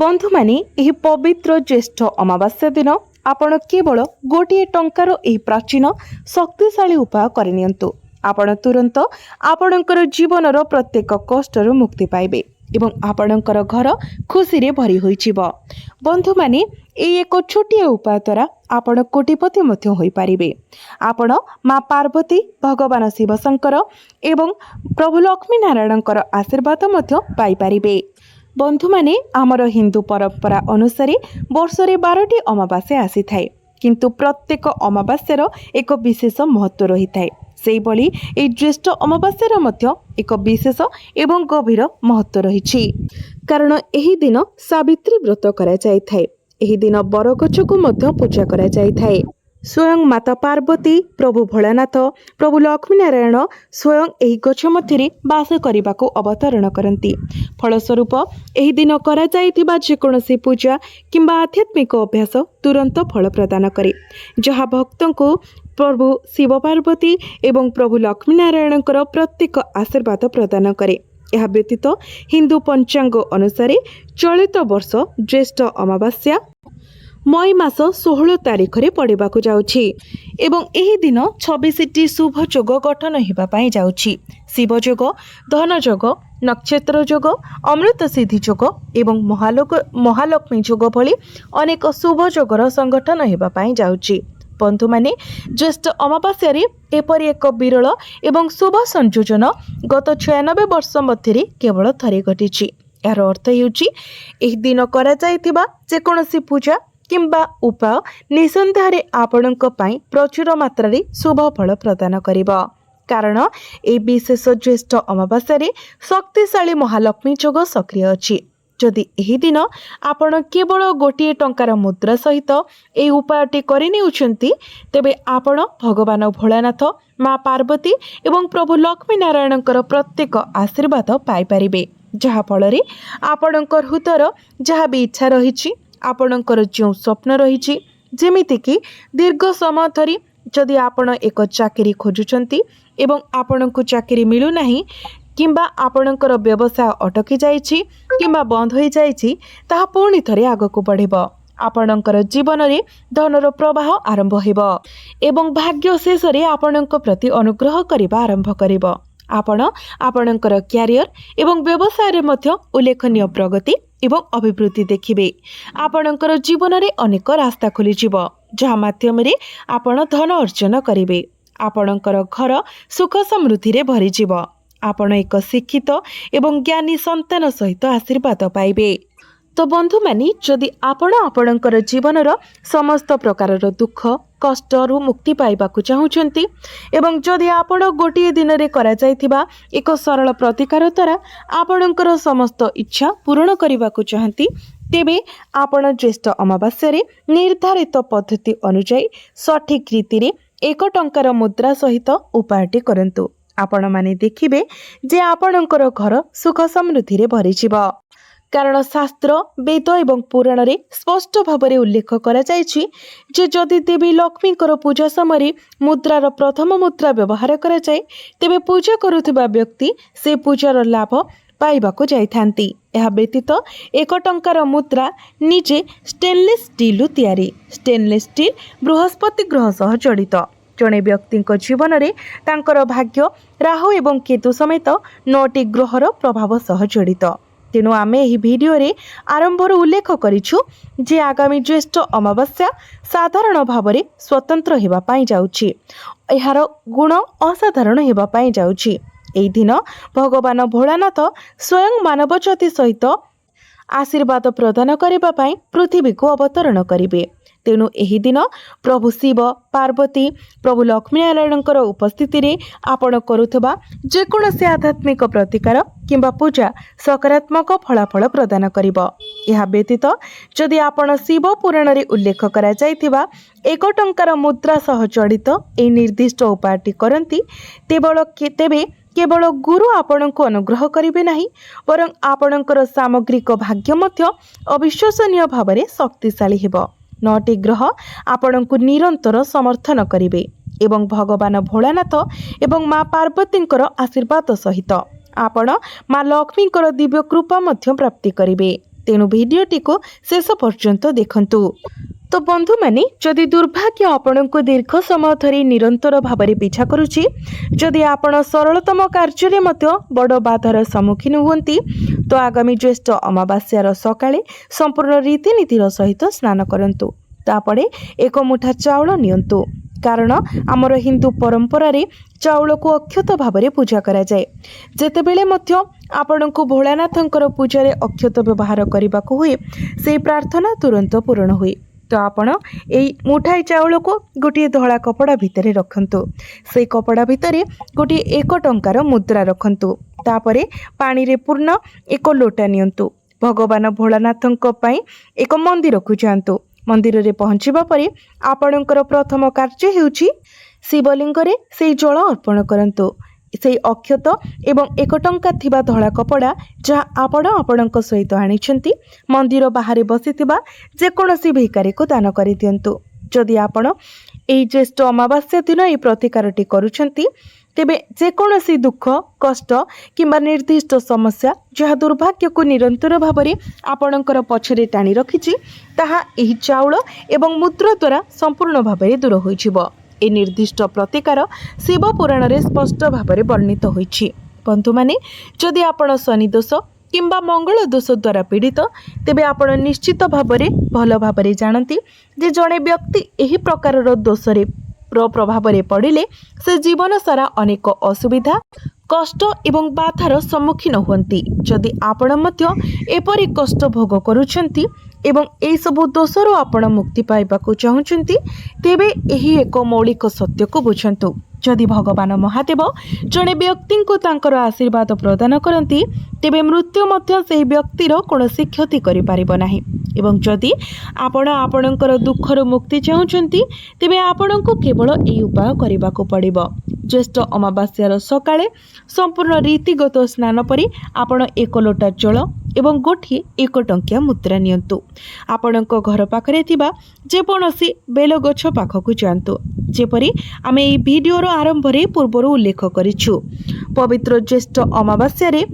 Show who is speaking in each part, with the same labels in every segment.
Speaker 1: बंधु माने एही पवित्र ज्येष्ठ अमावास्या दिन आपण केवल गोटे टंकार एही प्राचीन शक्तिशाली उपाय करनियंतु। आपण तुरंत आपणकर जीवनर प्रत्येक कष्टर मुक्ति पाइबे एवं आपणकर घर खुशी रे भरी होइचिबो। बंधु माने एही एक छोटिया उपाय द्वारा आपण कोटिपति मध्य होई पारिबे। आपण माँ पार्वती, भगवान शिव शंकर एवं प्रभु लक्ष्मी नारायणकर आशीर्वाद मध्य पाई पारिबे। बंधु माने आमर हिंदू परंपरा अनुसार वर्ष रे 12टी अमावास्या आसी थाए, किंतु प्रत्येक अमावास्यार एक विशेष महत्व रही थाए। सेही भली ए ज्येष्ठ अमावास्यार मध्य एक विशेष एवं गभीर महत्व रही, कारण एही दिन सावित्री व्रत करा जाय थाए। एही दिन बरगछ को मध्य पूजा करा जाय थाए। स्वयं माता पार्वती, प्रभु भोलानाथ, प्रभु लक्ष्मी नारायण स्वयं एही गछ मध्य बास करने को अवतरण करती। फलस्वरूप एही दिन करा जाइथिबा जेकोसी पूजा किंबा आध्यात्मिक अभ्यास तुरंत फल प्रदान करे, जहाँ भक्तों को प्रभु शिव पार्वती एवं प्रभु लक्ष्मी नारायण प्रत्येक आशीर्वाद प्रदान करे। यह व्यतीत हिंदू पंचांग अनुसार चलित वर्ष ज्येष्ठ अमावास्या मई मास 16 तारिख रे पड़ेबाकु जाउछि एवं एही दिन 26टी शुभ जोग गठन हेबा पई जाउछि। शिव जोग, धन जोग, नक्षत्र जोग, अमृत सिद्धि जोग एवं महालक्ष्मी जोग भली अनेक शुभ जोगर संगठन हेबा पई जाउछि। बंधु माने ज्येष्ठ अमावास्या रे एपरि एक विरल एवं शुभ संयोजन गत 96 वर्ष मध्य केवल थरे घटिछि। यार अर्थ हेउछि एही दिन करा जाइथिबा जेकोसी पूजा किंबा उपाय निसंदेह आपणक पई प्रचुर मात्रा रे शुभ फल प्रदान करिबा, कारण ए विशेष ज्येष्ठ अमावास्या रे शक्तिशाली महालक्ष्मी जोग सक्रिय अछि। जदि एही दिन आपण केवल गोटे टंकार मुद्रा सहित ए उपायटी करिनेउछंती, तेबे आपण भगवान भोलानाथ, माँ पार्वती एवं प्रभु लक्ष्मी नारायणकर प्रत्येक आशीर्वाद पाई परिबे, जहा फल रे आपणकर हृदयर जहा भी इच्छा रहिछि, आपणकर जो स्वप्न रही, जेमिति कि दीर्घ समय धरी जदि आपण एक चाकरी खोजुचंती एवं आपण को चाकरी मिलु नाही, किंबा आपणकर व्यवसाय अटकी जाइछि किंबा बंद हो जाइछि, ताहा पुणी थरे आगको बढ़िबो। आपणकर जीवन रे धनर प्रवाह आरंभ हेबो एवं भाग्य शेष रे आपणक प्रति अनुग्रह करिबा आरंभ करिबो। आपण आपणकर क्यारियर एवं व्यवसाय रे मध्य उल्लेखनीय प्रगति एवं अभिवृद्धि देखिबे। आपणकर जीवन रे अनेक रास्ता खोली जिवो, जहा माध्यम रे आपण धन अर्जन करिवे। आपणकर घर सुख समृद्धि रे भरी जिवो। आपण एक शिक्षित एवं ज्ञानी संतान सहित आशीर्वाद पाइबे। तो बंधु मानी जदि आपण आपणकर जीवनर समस्त प्रकारर दुख कष्ट रु मुक्ति पाइबाकु चाहुचंती एवं जदि आपण गोटे दिन रे करा जाइथिबा एक सरल प्रतिकार द्वारा आपणकर समस्त इच्छा पूर्ण करबाकु चाहंती, तेबे आपण ज्येष्ठ अमावास्या रे निर्धारित पद्धति अनुसार सठिक रीति रे 1 टंकार मुद्रा सहित उपायटी करंतु। आपण माने देखिबे जे आपणकर घर सुख समृद्धि रे भरी जिवो, कारण शास्त्र, वेद एवं पुराण रे स्पष्ट भाव में उल्लेख करा जायछि जे जदि देवी लक्ष्मी पूजा समय मुद्रार प्रथम मुद्रा व्यवहार करा जाए, तेबे पूजा करुथिबा व्यक्ति से पूजार लाभ पाइबाकु जाइथांती। यह व्यतीत 1 टंकार मुद्रा निजे स्टेनलेस स्टील तैयारी। स्टेनलेस स्टील बृहस्पति ग्रह सह जड़ित। जड़े व्यक्ति जीवन में तांकर भाग्य राहु एवं केतु समेत 9टी ग्रहर प्रभाव सह जड़ित। तेणु आमे एही वीडियो रे आरंभर उल्लेख करिछु जे आगामी ज्येष्ठ अमावास्या साधारण भाव में स्वतंत्र हेबा पाई जाउछि। एहार गुण असाधारण हेबा पाई जाउछि। एही दिन भगवान भोलानाथ स्वयं मानव जाति सहित आशीर्वाद प्रदान करबा पाई पृथ्वी को अवतरण करिवे। तेणु एही दिन प्रभु शिव पार्वती, प्रभु लक्ष्मी नारायणकर उपस्थिति रे आपण करुथबा जेकोसी आध्यात्मिक प्रतिकार किंबा पूजा सकारात्मक फलाफल प्रदान करिबो। यह व्यतीत जदि आपण शिव पुराण रे उल्लेख करा जाइथिबा 1 टंकार मुद्रा सह जड़ित ए निर्दिष्ट उपायटी करंती, तेबे केवल गुरु आपण को अनुग्रह करिवे नाही, बरं आपणकर सामग्रिक भाग्य मध्य अविश्वसनीय भाव में शक्तिशाली हेबो। 9टी ग्रह आपण को निरंतर समर्थन करिवे एवं भगवान भोलानाथ एवं माँ पार्वतींकर आशीर्वाद सहित आपण माँ लक्ष्मींकर दिव्य कृपा मध्य प्राप्ति करिवे। तेणु भिडियोटी को शेष पर्यंत देखंतु। तो बंधु माने जदि दुर्भाग्य आपण को दीर्घ समय धरी निरंतर भाव में पीछा करुछि, जदि आपण सरलतम कार्य मध्य बड़ बाधार सम्मुखीन हुंती, तो आगामी ज्येष्ठ अमावास्यार सकाळे संपूर्ण रीतिनीतिर सहित स्नान करंतु। तापरे एक मुठा चाउल नियंतु, कारण आमर हिंदू परंपरा रे चाउल को अक्षत भाव में पूजा करा जाए। जेतेबेले मध्य आपण को भोलानाथंकर पूजा अक्षत व्यवहार करने को हुए, से प्रार्थना तुरंत पूर्ण हुए। तो आपण एई मुठाई चाउल को गोटे धला कपड़ा भितर रखंतु। से कपड़ा भितर गोटे 1 टंकार मुद्रा रखंतु। तापरे पानी रे पूर्ण 1 लोटा नियंतु। भगवान भोलानाथंक पई एक मंदिर को जांतु। मंदिर रे पहुंचीबा परे आपणकर प्रथम कार्य हेउची शिवलिंग रे से जल अर्पण करंतु। से अक्षत एवं 1 टंका थिबा धला कपड़ा जहाँ आपण आपणक सहित आनिछंती मंदिर बाहर बसिथिबा जेकोसी भिकारी को दान करि दियंतु। जदि आपण एई ज्येष्ठ अमावास्या दिन एई प्रतिकारटी करूछंती, तेबे जेकोसी दुख कष्ट किंबा निर्दिष्ट समस्या जहाँ दुर्भाग्य को निरंतर भाव में आपणकर पछरे टाणी रखिछि, ताहा एही चाउल एवं मुद्रा द्वारा संपूर्ण भाव में दूर होइछिबो। ए निर्दिष्ट प्रतिकार शिव पुराण रे स्पष्ट भाव में वर्णित होइछि। बंधु माने जदि आपण शनि दोष किंबा मंगल दोष द्वारा पीड़ित, तेबे आपण निश्चित भाव में भल भाव में जानती जे जड़े व्यक्ति एही प्रकार दोष रे प्रभाव में पड़िले से जीवन सारा अनेक असुविधा कष्ट एवं बाधार सम्मुखीन हुंती। जदि आपण मध्य एपरि कष्ट भोग करूछंती एवं एई सबु दोषरू आपण मुक्ति पाइबाकू चाहुछंती, तेबे एही एक मौलिक सत्य को बुझंतु। जदि भगवान महादेव जड़े व्यक्ति को तांकर आशीर्वाद प्रदान करती, तेबे मृत्यु मध्य सेही व्यक्तिर कौनसी क्षति करि पारिबो नाही। एवं जदि आपण आपणकर दुखर मुक्ति चाहुछंती, तेबे आपणको केवल एई उपाय करिबाकू पड़िबो। ज्येष्ठ अमावास्यार सकाळे संपूर्ण रीतिगत स्नान परि आपण 1 लोटा जल एवं गोटे 1 टंकिया मुद्रा नियंतु। आपणक घर पाखरे थिबा जेकोसी बेल गछ पाखकू जांतु। जेपरि आमे एई भिडियोर आरंभ रे पूर्वरु उल्लेख करिछु, पवित्र ज्येष्ठ अमावास्या रे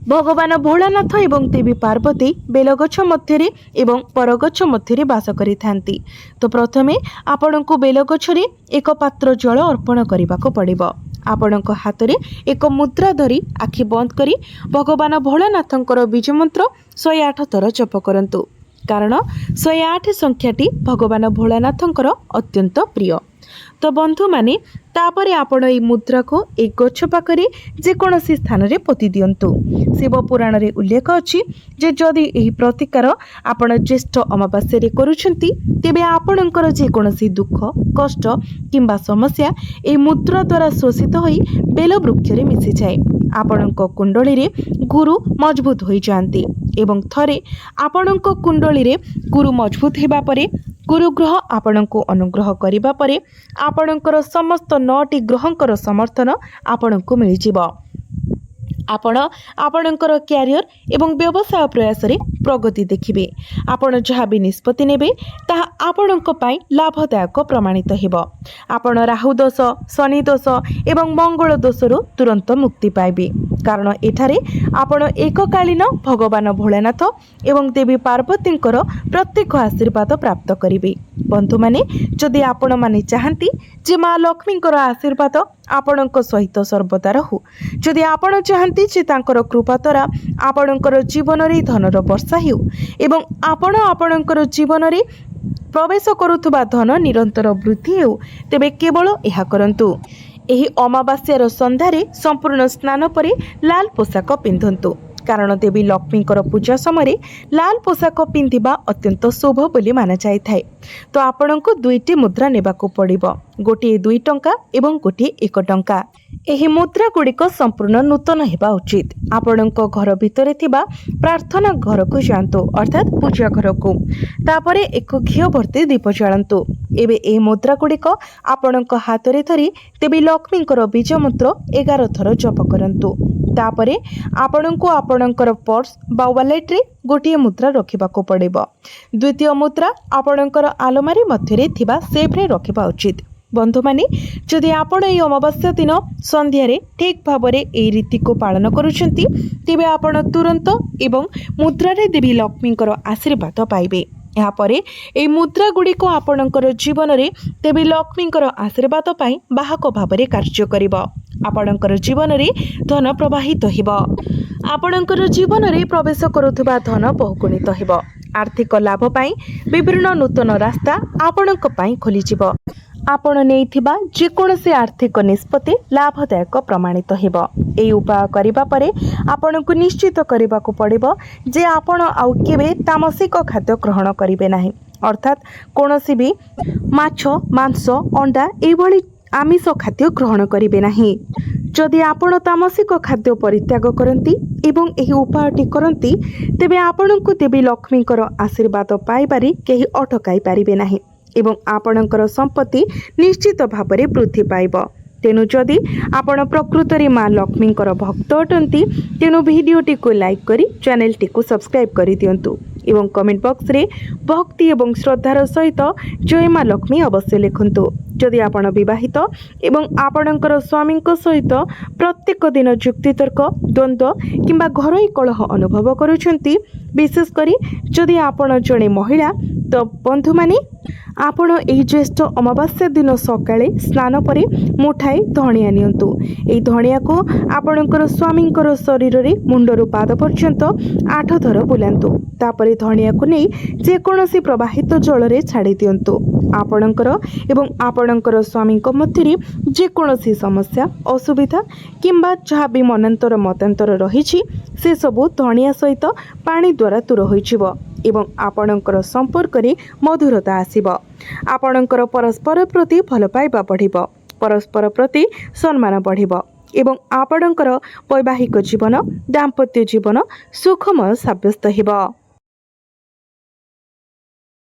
Speaker 1: भगवान भोलानाथ एवं देवी पार्वती बेलगछ मध्य एवं परगछ मध्य बास करि थांती। तो प्रथमे आपण को बेलगछ रे 1 पात्र जल अर्पण करबाको पड़िबो। आपणक हाथ रे 1 मुद्रा धरी आखि बंद करी भगवान भोलानाथंकर बीज मंत्र 108 थर जप करंतु, कारण 108 संख्याटी भगवान भोलानाथंकर अत्यंत प्रिय। तो बंधु माने तापरे आपण एई मुद्रा को एक गछ पाखरे जेकोसी स्थान रे पोति दियंतु। शिव पुराण रे उल्लेख अछि जे जदि एही प्रतिकार आपण ज्येष्ठ अमावास्या रे करूछंती, तेबे आपणकर जेकोसी दुख कष्ट किंबा समस्या एई मुद्रा द्वारा शोषित होई बेल वृक्ष रे मिसि जाए। आपणक कुंडली रे गुरु मजबूत होई जांती एवं थरे आपणक कुंडली रे गुरु मजबूत हेबा परे गुरुग्रह आपणको अनुग्रह करिबा परे आपणकर समस्त 9टी ग्रहंकर समर्थन आपणको मिलिजिबो। आपण आपणकर क्यारियर एवं व्यवसाय प्रयास रे प्रगति देखिबे। आपण जहाँ भी निष्पत्ति नेबे ताहा आपणक पई लाभदायक प्रमाणित हेबो। आपण राहु दोष शनि दोष एवं मंगल दोषरू तुरंत मुक्ति पाइबे, कारण एठारे आपण एककालीन भगवान भोलानाथ एवं देवी पार्वतींकर प्रत्येक आशीर्वाद प्राप्त करिबे। बंधु माने जदि आपण माने चाहंती जे माँ लक्ष्मींकर आशीर्वाद आपणक सहित सर्वदा रहू, जदि आपण चाहंती जे तांकर कृपा द्वारा आपणकर जीवन रे धनर वर्षा हेउ एवं आपण आपणकर जीवन रे प्रवेश करुथुबा धन निरंतर वृद्धि हेउ, तेबे केवल एहा करंतु। एही अमावास्यार संध्यारे संपूर्ण स्नान परे लाल पोशाक पिंधंतु, कारण देवी लक्ष्मींकर पूजा समय लाल पोशाक पिंधिबा अत्यंत शुभ बोली माना जाए। तो आपणको 2टी मुद्रा नेबाको पड़िबो, गोटे 2 टंका एवं गोटे 1 टंका। एही मुद्रा गुड़िक संपूर्ण नूतन हेबा उचित। आपणको घर भितरे थिबा प्रार्थना घर को जांतु, अर्थात पूजा घर को, तापरे एक घिओ भर्ती दीप जालंतु। एबे ए मुद्रा गुड़िक आपणको हाथ रे धरी देवी लक्ष्मींकर बीज मंत्र 11 थर जप करंतु। तापरे आपणको आपणकर पर्स बा वालेट रे गोटे मुद्रा रखिबाको पड़िबो। द्वितीय मुद्रा आपणकर आलमारी मध्यरे थिबा सेफ रे रखिबा उचित। बंधु माने जदि आपण एई अमावास्या दिन संध्यारे ठीक भाबरे एई रीति को पालन करूछंती तेबे आपण तुरंत एवं मुद्रारे देवी लक्ष्मीकर आशीर्वाद पाइबे। यापरे एई मुद्रा गुडी को आपणकर जीवन रे देवी लक्ष्मीकर आशीर्वाद पाई बाहक भाबरे कार्य करिब। आपणकर जीवन रे धन प्रवाहित हेब। आपणकर जीवन रे प्रवेश करुथबा धन बहुगुणित हेब। आर्थिक लाभ पाई विभिन्न नूतन रास्ता आपणक पाई खोलिजिब। आपण नेइथिबा जेकोसी आर्थिक निष्पत्ति लाभदायक प्रमाणित हेब। एई उपाय करिबा परे आपणकु निश्चित करिबाकु पड़िबो जे आपण आउ केबे तामसिक खाद्य ग्रहण करिवे नाही, अर्थात कोनोसी भी माछ मांस अंडा एभली आमिष खाद्य ग्रहण करिवे नाही। जदि आपण तामसिक खाद्य परित्याग करती एवं एही उपायटी करती तेबे आपणकु देवी लक्ष्मीकर आशीर्वाद पाइबारी केही अटकाई पारिबे नाही एवं आपणकर संपत्ति निश्चित भाବରେ वृद्धि पाइब। तेणु जदि आपण प्रकृतरे माँ लक्ष्मीकर भक्त अटंती तेणु भिडियोटी को लाइक करी चैनलटी को सब्सक्राइब करि दियंतु एवं कमेंट बॉक्स रे भक्ति एवं श्रद्धार सहित जय माँ लक्ष्मी अवश्य लिखंतु। जदि आपण विवाहित एवं आपणकर स्वामी सहित प्रत्येक दिन युक्तितर्क द्वंद्व किंबा घरोई कलह अनुभव करुछंती, विशेष करी जदि आपण जड़े महिला तो बंधु माने आपण एई ज्येष्ठ अमावास्या दिन सकाळे स्नान परे मुठाए धनिया नियंतु। एई धनिया को आपणकर स्वामींकर शरीर रे मुंडरू पाद पर्यंत 8 थर बुलांतु। तापरे धनिया को नहीं जेकोसी प्रवाहित जल रे छाड़ी दियंतु। आपणकर एवं आपणकर स्वामी मध्य जेकोसी समस्या असुविधा किंबा जहाँ भी मनांतर मतांतर रही से सबू धनिया सहित पानी द्वारा दूर होइजिवो एवं आपणकर संपर्क रे मधुरता आसीब। आपणकर परस्पर प्रति भल पाइबा बढ़िब, परस्पर प्रति सम्मान बढ़िब एवं आपणकर वैवाहिक जीवन दाम्पत्य जीवन सुखमय साब्यस्त हेब।